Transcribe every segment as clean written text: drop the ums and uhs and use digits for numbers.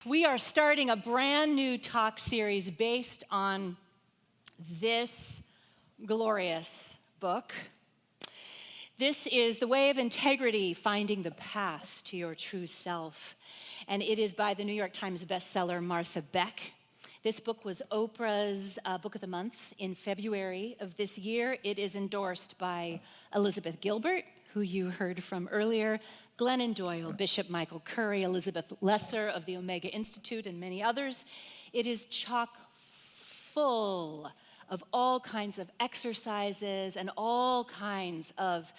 We are starting a brand new talk series based on this glorious book. This is The Way of Integrity, Finding the Path to Your True Self. And it is by the New York Times bestseller Martha Beck. This book was Oprah's Book of the Month in February of this year. It is endorsed by Elizabeth Gilbert, who you heard from earlier, Glennon Doyle, Bishop Michael Curry, Elizabeth Lesser of the Omega Institute, and many others. It is chock full of all kinds of exercises and all kinds of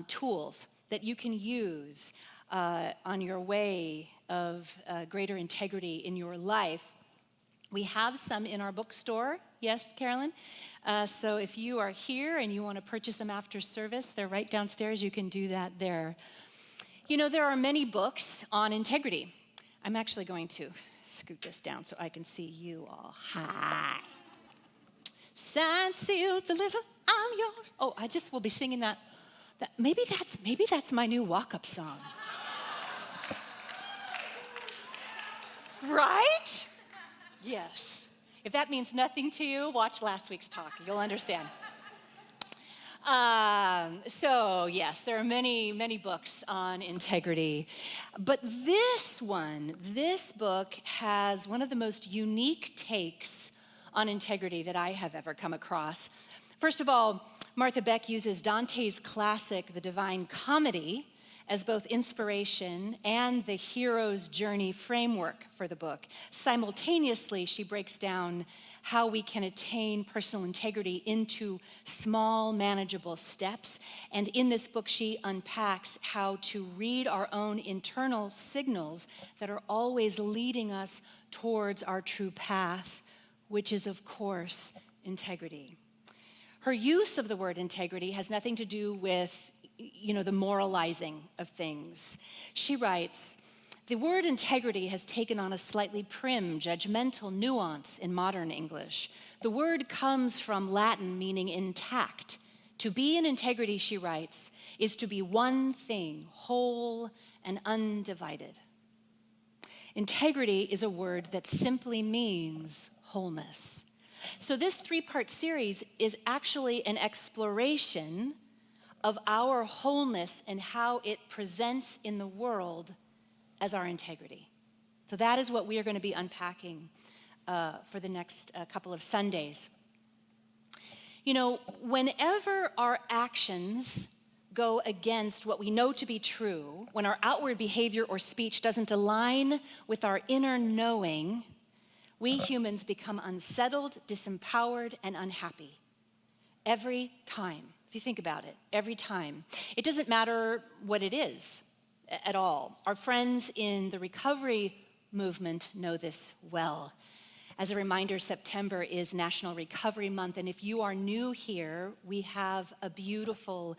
tools that you can use on your way of greater integrity in your life. We have some in our bookstore. Yes, Carolyn? So if you are here and you want to purchase them after service, they're right downstairs. You can do that there. You know, there are many books on integrity. I'm actually going to scoot this down so I can see you all. Hi. Signed, sealed, delivered, I'm yours. Oh, I just will be singing that. Maybe that's my new walk-up song. Right? Yes. If that means nothing to you, watch last week's talk. You'll understand. So yes, there are many, many books on integrity. But this book has one of the most unique takes on integrity that I have ever come across. First of all, Martha Beck uses Dante's classic, The Divine Comedy, as both inspiration and the hero's journey framework for the book. Simultaneously, she breaks down how we can attain personal integrity into small, manageable steps. And in this book, she unpacks how to read our own internal signals that are always leading us towards our true path, which is, of course, integrity. Her use of the word integrity has nothing to do with the moralizing of things. She writes, the word integrity has taken on a slightly prim, judgmental nuance in modern English. The word comes from Latin meaning intact. To be in integrity, she writes, is to be one thing, whole and undivided. Integrity is a word that simply means wholeness. So this three-part series is actually an exploration of our wholeness and how it presents in the world as our integrity. So that is what we are going to be unpacking for the next couple of Sundays. You know, whenever our actions go against what we know to be true, when our outward behavior or speech doesn't align with our inner knowing, we humans become unsettled, disempowered, and unhappy. Every time. If you think about it, every time. It doesn't matter what it is at all. Our friends in the recovery movement know this well. As a reminder, September is National Recovery Month, and if you are new here, we have a beautiful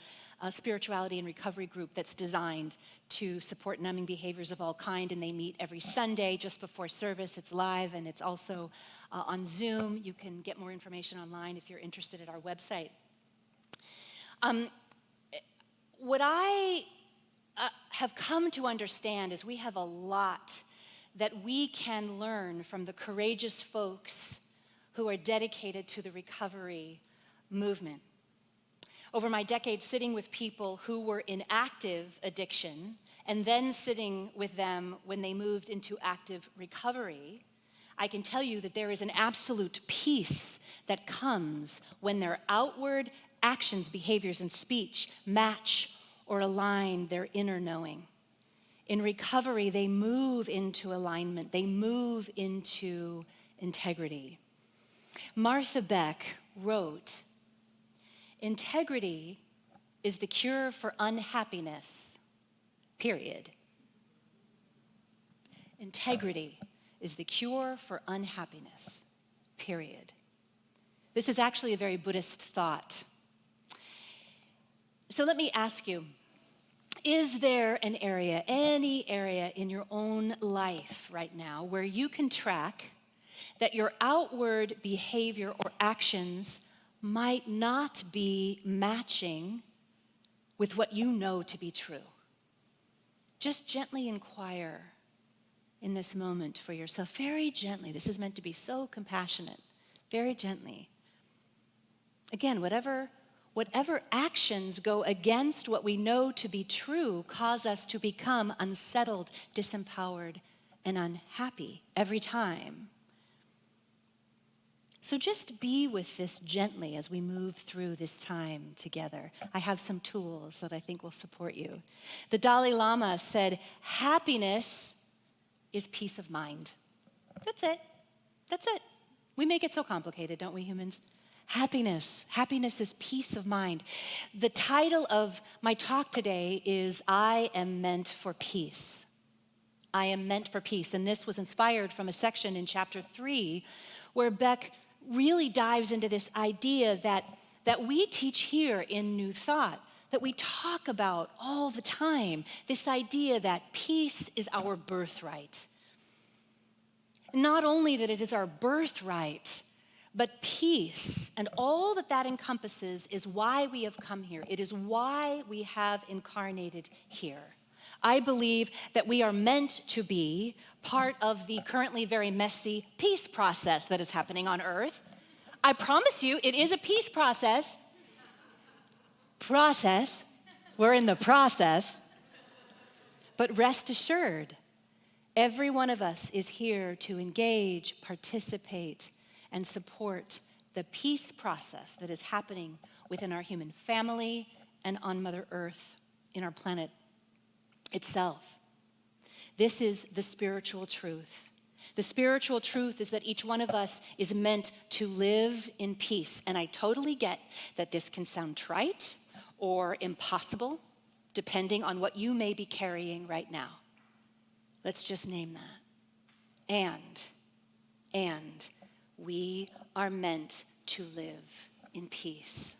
spirituality and recovery group that's designed to support numbing behaviors of all kind, and they meet every Sunday just before service. It's live, and it's also on Zoom. You can get more information online if you're interested at our website. What I have come to understand is we have a lot that we can learn from the courageous folks who are dedicated to the recovery movement. Over my decades sitting with people who were in active addiction and then sitting with them when they moved into active recovery, I can tell you that there is an absolute peace that comes when their outward actions, behaviors, and speech match or align their inner knowing. In recovery, they move into alignment. They move into integrity. Martha Beck wrote, integrity is the cure for unhappiness, period. Integrity is the cure for unhappiness, period. This is actually a very Buddhist thought. So let me ask you, is there an area, any area in your own life right now where you can track that your outward behavior or actions might not be matching with what you know to be true? Just gently inquire in this moment for yourself, very gently. This is meant to be so compassionate, very gently. Again, whatever actions go against what we know to be true cause us to become unsettled, disempowered, and unhappy every time. So just be with this gently as we move through this time together. I have some tools that I think will support you. The Dalai Lama said, happiness is peace of mind. That's it. That's it. We make it so complicated, don't we, humans? Happiness. Happiness is peace of mind. The title of my talk today is I Am Meant for Peace. I am meant for peace. And this was inspired from a section in chapter 3 where Beck really dives into this idea that we teach here in New Thought, that we talk about all the time, this idea that peace is our birthright. Not only that it is our birthright, but peace and all that that encompasses is why we have come here. It is why we have incarnated here. I believe that we are meant to be part of the currently very messy peace process that is happening on Earth. I promise you, it is a peace process. We're in the process. But rest assured, every one of us is here to engage, participate, and support the peace process that is happening within our human family and on Mother Earth, in our planet itself. This is the spiritual truth. The spiritual truth is that each one of us is meant to live in peace. And I totally get that this can sound trite or impossible, depending on what you may be carrying right now. Let's just name that. And we are meant to live in peace.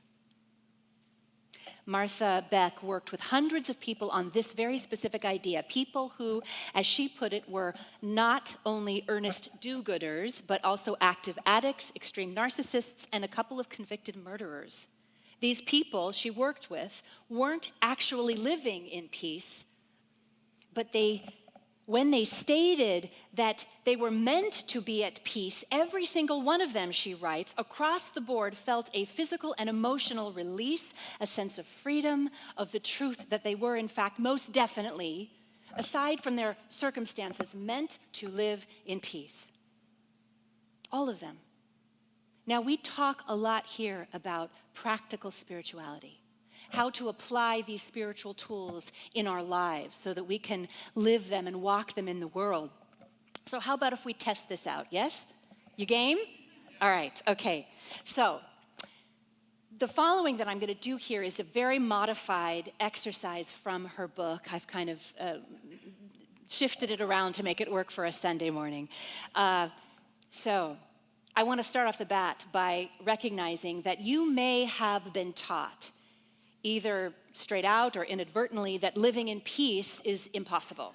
Martha Beck worked with hundreds of people on this very specific idea, people who, as she put it, were not only earnest do-gooders, but also active addicts, extreme narcissists, and a couple of convicted murderers. These people she worked with weren't actually living in peace, but when they stated that they were meant to be at peace, every single one of them, she writes, across the board felt a physical and emotional release, a sense of freedom, of the truth that they were, in fact, most definitely, aside from their circumstances, meant to live in peace. All of them. Now, we talk a lot here about practical spirituality. How to apply these spiritual tools in our lives so that we can live them and walk them in the world. So how about if we test this out, yes? You game? All right, okay. So the following that I'm going to do here is a very modified exercise from her book. I've kind of shifted it around to make it work for a Sunday morning. So I want to start off the bat by recognizing that you may have been taught, either straight out or inadvertently, that living in peace is impossible.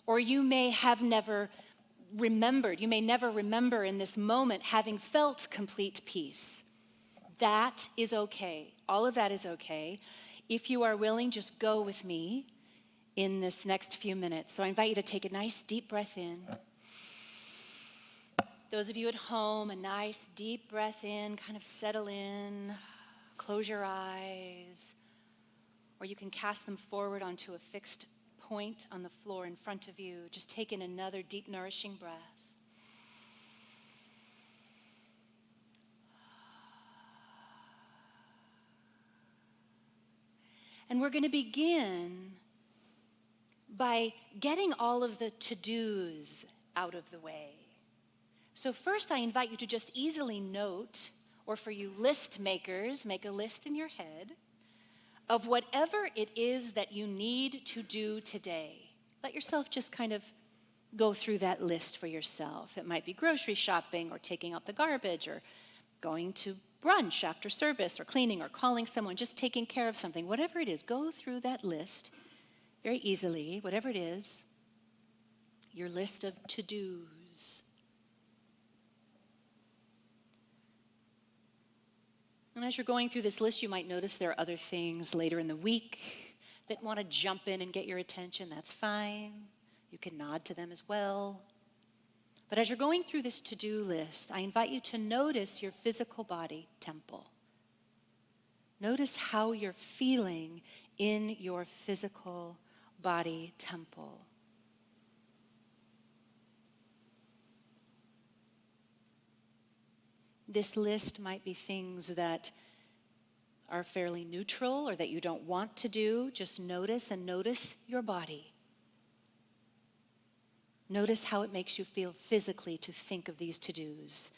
Or you may have never remembered, you may never remember in this moment having felt complete peace. That is okay. All of that is okay. If you are willing, just go with me in this next few minutes. So I invite you to take a nice deep breath in. Those of you at home, a nice deep breath in, kind of settle in. Close your eyes, or you can cast them forward onto a fixed point on the floor in front of you. Just take in another deep, nourishing breath. And we're going to begin by getting all of the to-dos out of the way. So first, I invite you to just easily note, or for you list makers, make a list in your head of whatever it is that you need to do today. Let yourself just kind of go through that list for yourself. It might be grocery shopping, or taking out the garbage, or going to brunch after service, or cleaning, or calling someone, just taking care of something. Whatever it is, go through that list very easily, whatever it is, your list of to-dos. And as you're going through this list, you might notice there are other things later in the week that want to jump in and get your attention. That's fine. You can nod to them as well. But as you're going through this to-do list, I invite you to notice your physical body temple. Notice how you're feeling in your physical body temple. This list might be things that are fairly neutral or that you don't want to do. Just notice your body. Notice how it makes you feel physically to think of these to-dos.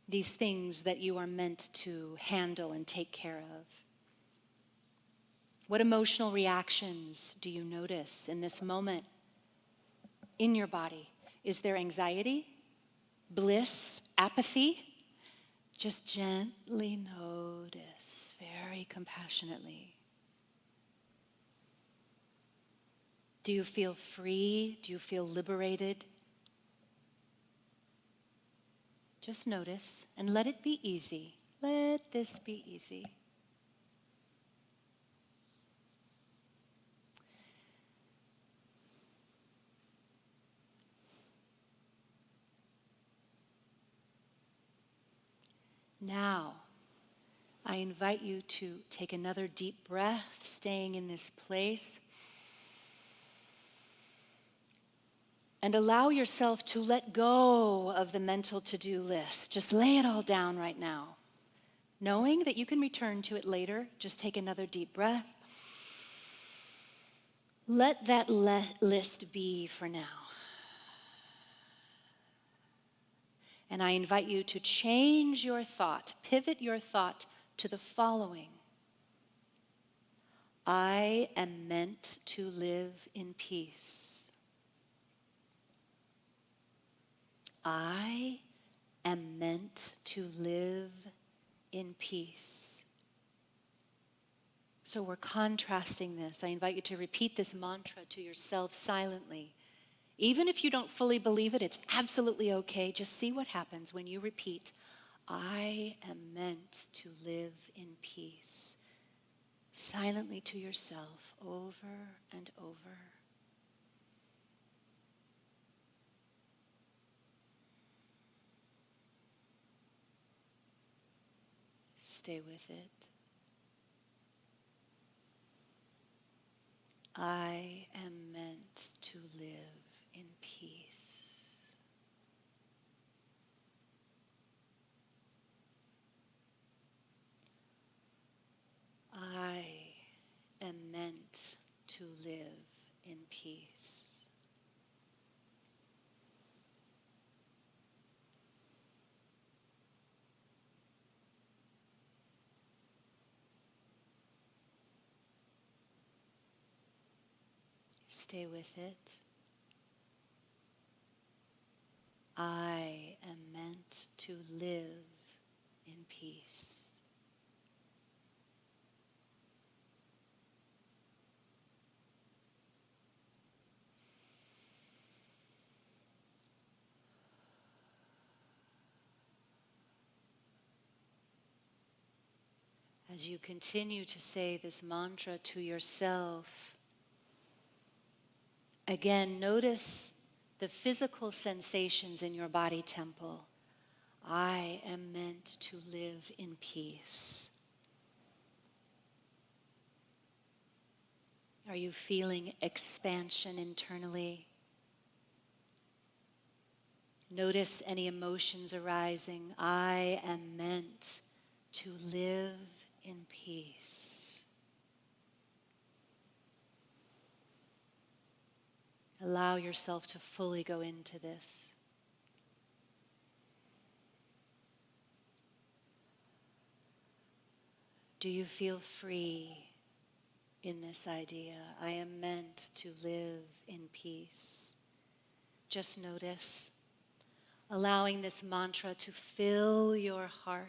These things that you are meant to handle and take care of. What emotional reactions do you notice in this moment in your body? Is there anxiety, bliss, apathy? Just gently notice, very compassionately. Do you feel free? Do you feel liberated? Just notice and let it be easy. Let this be easy. Now, I invite you to take another deep breath, staying in this place. And allow yourself to let go of the mental to-do list. Just lay it all down right now. Knowing that you can return to it later, just take another deep breath. Let that list be for now. And I invite you to change your thought, pivot your thought to the following. I am meant to live in peace. I am meant to live in peace. So we're contrasting this. I invite you to repeat this mantra to yourself silently. Even if you don't fully believe it, it's absolutely okay. Just see what happens when you repeat, I am meant to live in peace. Silently to yourself, over and over. Stay with it. I am meant to live in peace. I am meant to live in peace. Stay with it. I am meant to live in peace. As you continue to say this mantra to yourself, again, notice the physical sensations in your body temple. I am meant to live in peace. Are you feeling expansion internally? Notice any emotions arising. I am meant to live in peace. Allow yourself to fully go into this. Do you feel free in this idea? I am meant to live in peace. Just notice, allowing this mantra to fill your heart.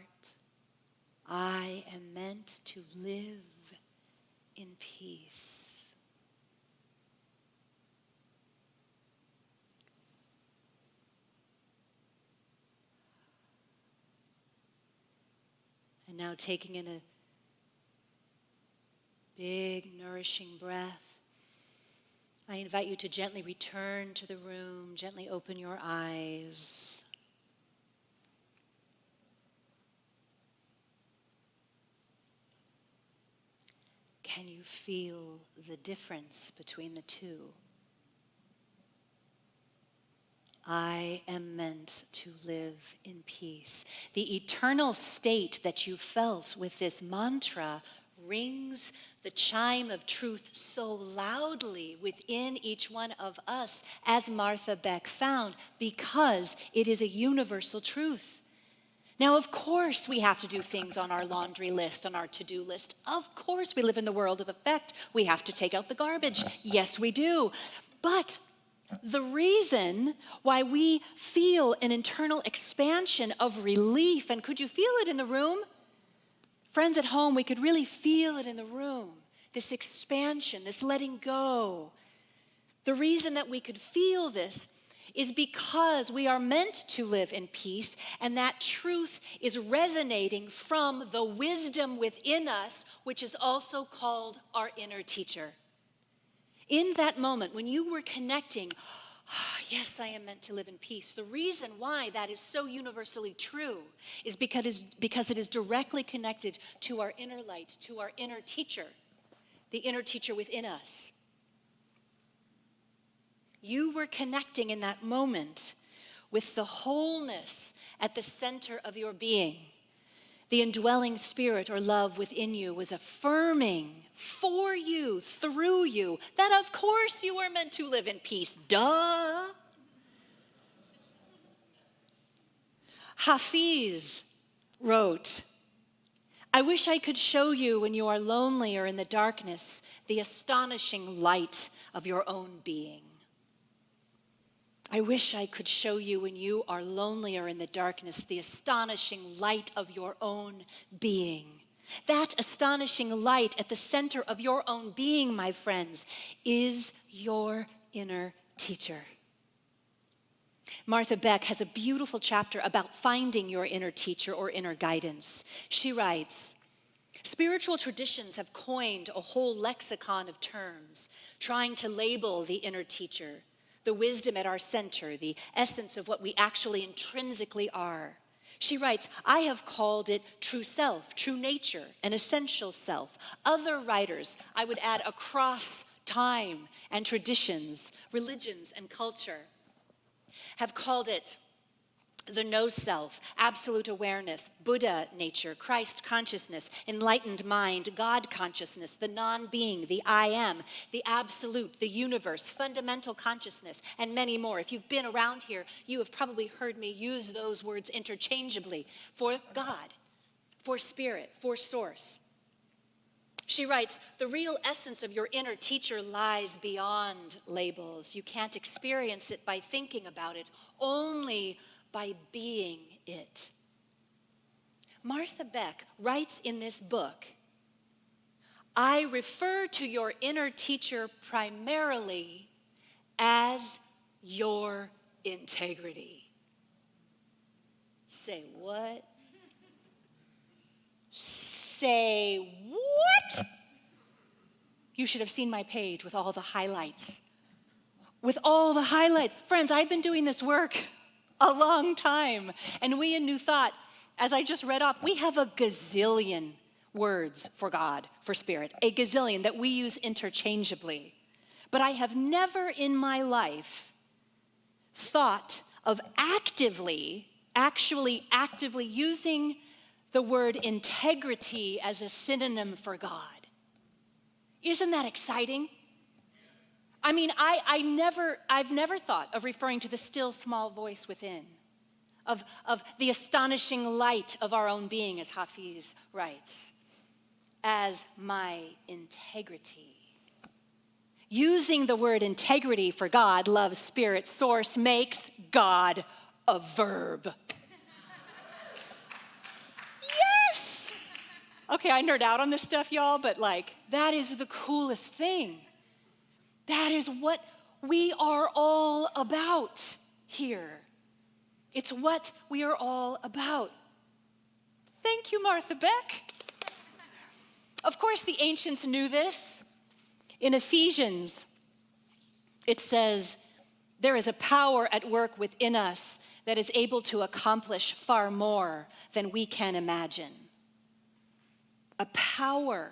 I am meant to live in peace. And now taking in a big, nourishing breath. I invite you to gently return to the room, gently open your eyes. Can you feel the difference between the two? I am meant to live in peace. The eternal state that you felt with this mantra rings the chime of truth so loudly within each one of us, as Martha Beck found, because it is a universal truth. Now, of course, we have to do things on our laundry list, on our to-do list. Of course, we live in the world of effect. We have to take out the garbage. Yes, we do. But the reason why we feel an internal expansion of relief, and could you feel it in the room? Friends at home, we could really feel it in the room, this expansion, this letting go. The reason that we could feel this is because we are meant to live in peace, and that truth is resonating from the wisdom within us, which is also called our inner teacher. In that moment, when you were connecting, yes, I am meant to live in peace. The reason why that is so universally true is because it is directly connected to our inner light, to our inner teacher, the inner teacher within us. You were connecting in that moment with the wholeness at the center of your being. The indwelling spirit or love within you was affirming for you, through you, that of course you are meant to live in peace. Duh. Hafiz wrote, I wish I could show you when you are lonely or in the darkness the astonishing light of your own being. I wish I could show you when you are lonely or in the darkness the astonishing light of your own being. That astonishing light at the center of your own being, my friends, is your inner teacher. Martha Beck has a beautiful chapter about finding your inner teacher or inner guidance. She writes, spiritual traditions have coined a whole lexicon of terms, trying to label the inner teacher, the wisdom at our center, the essence of what we actually intrinsically are. She writes, I have called it true self, true nature, an essential self. Other writers, I would add across time and traditions, religions and culture, have called it the no self, absolute awareness, Buddha nature, Christ consciousness, enlightened mind, God consciousness, the non-being, the I am, the absolute, the universe, fundamental consciousness, and many more. If you've been around here, you have probably heard me use those words interchangeably for God, for spirit, for source. She writes, the real essence of your inner teacher lies beyond labels. You can't experience it by thinking about it, only by being it. Martha Beck writes in this book, I refer to your inner teacher primarily as your integrity. Say what? Say what? You should have seen my page with all the highlights. With all the highlights. Friends, I've been doing this work a long time. And we in New Thought, as I just read off, we have a gazillion words for God, for spirit, a gazillion that we use interchangeably. But I have never in my life thought of actually actively using the word integrity as a synonym for God. Isn't that exciting? I mean, I've never thought of referring to the still small voice within, of the astonishing light of our own being, as Hafiz writes, as my integrity. Using the word integrity for God, love, spirit, source, makes God a verb. Yes! Okay, I nerd out on this stuff, y'all, but that is the coolest thing. That is what we are all about here. It's what we are all about. Thank you, Martha Beck. Of course, the ancients knew this. In Ephesians It says, there is a power at work within us that is able to accomplish far more than we can imagine. A power.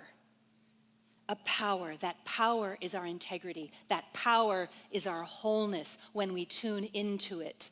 That power is our integrity. That power is our wholeness when we tune into it.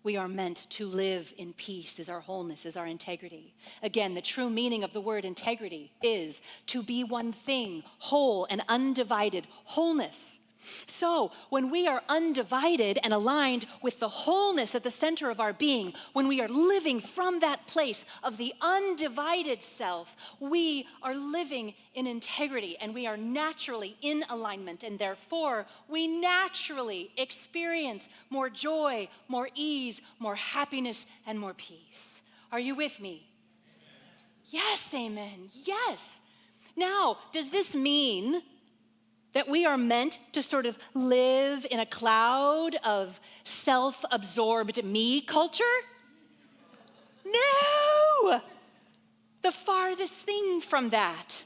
We are meant to live in peace, is our wholeness, is our integrity. Again, the true meaning of the word integrity is to be one thing, whole and undivided wholeness. So when we are undivided and aligned with the wholeness at the center of our being, when we are living from that place of the undivided self, we are living in integrity and we are naturally in alignment, and therefore we naturally experience more joy, more ease, more happiness, and more peace. Are you with me? Yes, amen. Yes. Now, does this mean that we are meant to sort of live in a cloud of self-absorbed me culture? No! The farthest thing from that.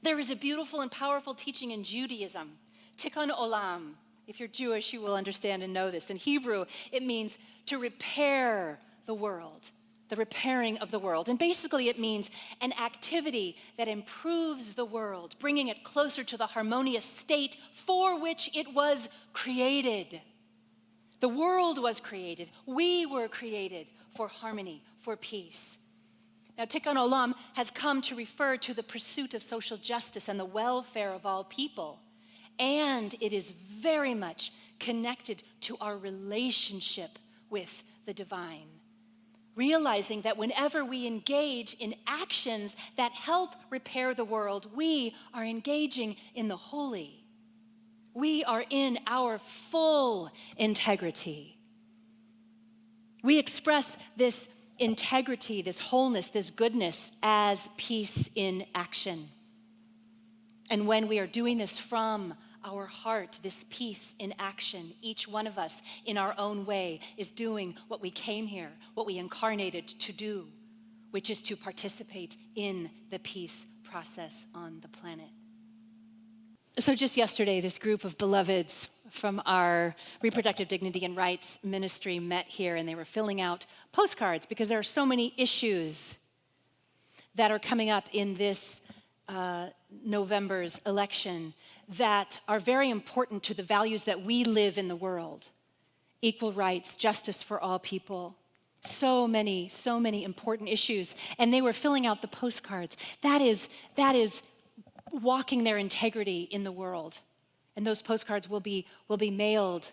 There is a beautiful and powerful teaching in Judaism, tikkun olam. If you're Jewish, you will understand and know this. In Hebrew, it means to repair the world. The repairing of the world. And basically it means an activity that improves the world, bringing it closer to the harmonious state for which it was created. The world was created. We were created for harmony, for peace. Now, tikkun olam has come to refer to the pursuit of social justice and the welfare of all people. And it is very much connected to our relationship with the divine. Realizing that whenever we engage in actions that help repair the world, we are engaging in the holy. We are in our full integrity. We express this integrity, this wholeness, this goodness as peace in action. And when we are doing this from our heart, this peace in action, each one of us in our own way is doing what we came here, what we incarnated to do, which is to participate in the peace process on the planet. So just yesterday, this group of beloveds from our Reproductive Dignity and Rights Ministry met here, and they were filling out postcards because there are so many issues that are coming up in this November's election that are very important to the values that we live in the world. Equal rights, justice for all people. So many important issues. And they were filling out the postcards. That is walking their integrity in the world. And those postcards will be mailed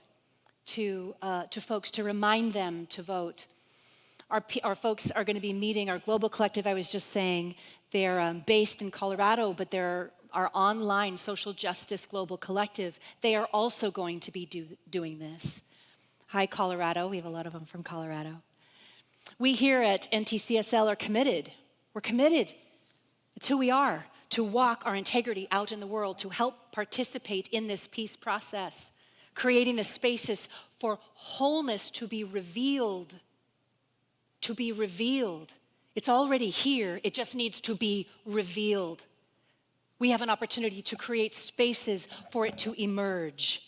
to folks to remind them to vote. Our folks are going to be meeting, our global collective, I was just saying, they're based in Colorado, but they're our online social justice global collective. They are also going to be doing this. Hi, Colorado. We have a lot of them from Colorado. We here at NTCSL are committed. We're committed. It's who we are, to walk our integrity out in the world, to help participate in this peace process, creating the spaces for wholeness to be revealed. To be revealed. It's already here. It just needs to be revealed. We have an opportunity to create spaces for it to emerge.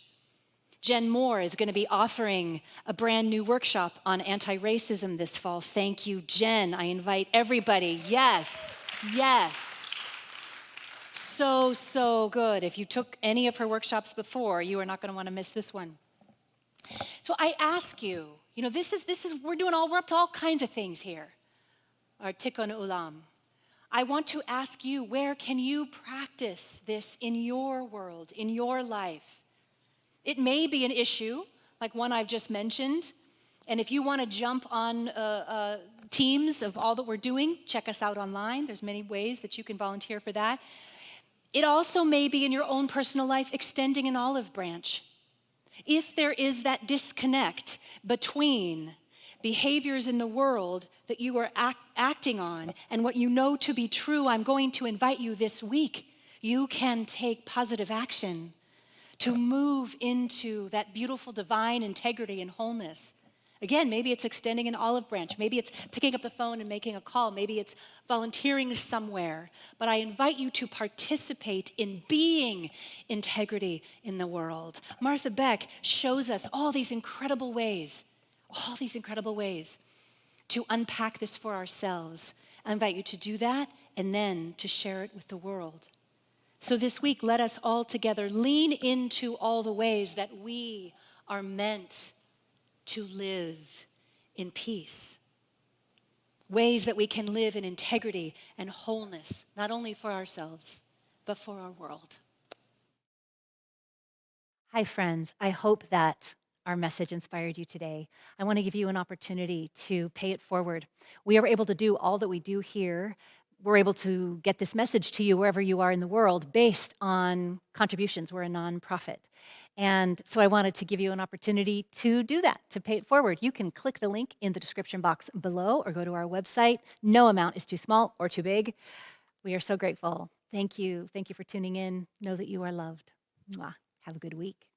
Jen Moore is going to be offering a brand new workshop on anti-racism this fall. Thank you, Jen. I invite everybody. Yes. So good. If you took any of her workshops before, you are not going to want to miss this one. So I ask you, this is we're up to all kinds of things here. Our tikkun olam. I want to ask you, where can you practice this in your world, in your life? It may be an issue, like one I've just mentioned, and if you want to jump on teams of all that we're doing, check us out online. There's many ways that you can volunteer for that. It also may be in your own personal life, extending an olive branch. If there is that disconnect between behaviors in the world that you are acting on and what you know to be true, I'm going to invite you this week. You can take positive action to move into that beautiful divine integrity and wholeness Again, maybe it's extending an olive branch. Maybe it's picking up the phone and making a call. Maybe it's volunteering somewhere. But I invite you to participate in being integrity in the world. Martha Beck shows us all these incredible ways to unpack this for ourselves. I invite you to do that and then to share it with the world. So this week, let us all together lean into all the ways that we are meant to live in peace. Ways that we can live in integrity and wholeness, not only for ourselves, but for our world. Hi, friends. I hope that our message inspired you today. I want to give you an opportunity to pay it forward. We are able to do all that we do here. We're able to get this message to you wherever you are in the world based on contributions. We're a nonprofit. And so I wanted to give you an opportunity to do that, to pay it forward. You can click the link in the description box below or go to our website. No amount is too small or too big. We are so grateful. Thank you. Thank you for tuning in. Know that you are loved. Mwah. Have a good week.